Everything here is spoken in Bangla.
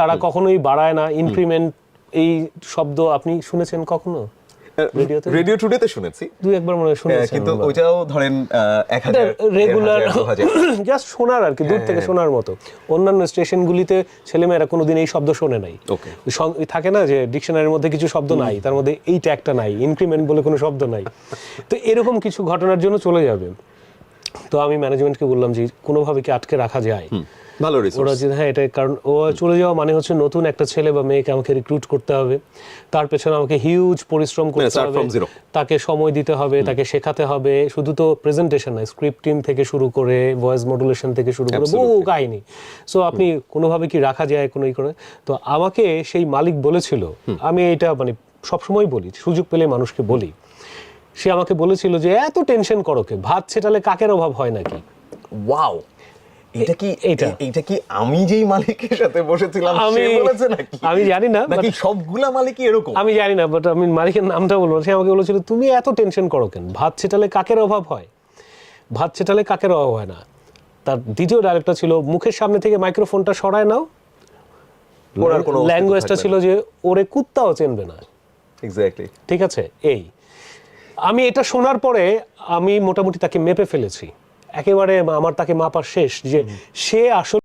তারা কখনোই বাড়ায় না ইনক্রিমেন্ট এই শব্দ আপনি শুনেছেন কখনো রেডিও টুডেতে শুনেছি দুই একবার মনে হয় শুনেছেন কিন্তু ওইটাও ধরেন 1000 রেগুলার জাস্ট শোনার আর কি দূর থেকে শোনার মতো অন্যান্য স্টেশনগুলিতে ছেলেমেয়েরা কোনোদিন এই শব্দ শোনে নাই থাকে না যে ডিকশনারির মধ্যে কিছু শব্দ নাই তার মধ্যে এই ট্যাগটা নাই ইনক্রিমেন্ট বলে কোনো শব্দ নাই তো এরকম কিছু ঘটনার জন্য চলে যাবে তো আমি ম্যানেজমেন্টকে বললাম যে কোনোভাবে কি আটকে রাখা যায় ভালো রিসোর্স ওরা যে হ্যাঁ এটা কারণ ও চলে যাওয়া মানে হচ্ছে নতুন একটা ছেলে বা মেয়েকে আমাকে রিক্রুট করতে হবে তার পেছনে আমাকে হিউজ পরিশ্রম করতে হবে তাকে সময় দিতে হবে তাকে শেখাতে হবে শুধু তো প্রেজেন্টেশন নয় স্ক্রিপ্টিং থেকে শুরু করে ভয়েস মডুলেশন থেকে শুরু করে বহু কাহিনী সো আপনি কোনোভাবে কি রাখা যায় কোনো করে তো আমাকে সেই মালিক বলেছিল আমি এটা মানে সবসময় বলি সুযোগ পেলে মানুষকে বলি সে আমাকে বলেছিল যে এত টেনশন করো কে ভাত ছেটালে কাকের অভাব হয় নাকি ওয়াও এটা কি আমি যেই মালিকের সাথে বসেছিলাম সে বলেছে নাকি আমি জানি না নাকি সবগুলা মালিকই এরকম আমি জানি না বাট আমি মালিকের নামটা বলবো সে আমাকে বলেছিল তুমি এত টেনশন করো কেন ভাত ছেটালে কাকের অভাব হয় ভাত ছেটালে কাকের অভাব হয় না তার দ্বিতীয় ডায়লগটা ছিল মুখের সামনে থেকে মাইক্রোফোনটা সরায় নাও ল্যাঙ্গুয়েজটা ছিল যে ওরে কুত্তাও চেনবে না এক্স্যাক্টলি ঠিক আছে এই আমি এটা শোনার পরে আমি মোটামুটি তাকে মেপে ফেলেছি একেবারে আমার তাকে মাপা শেষ যে সে আসলে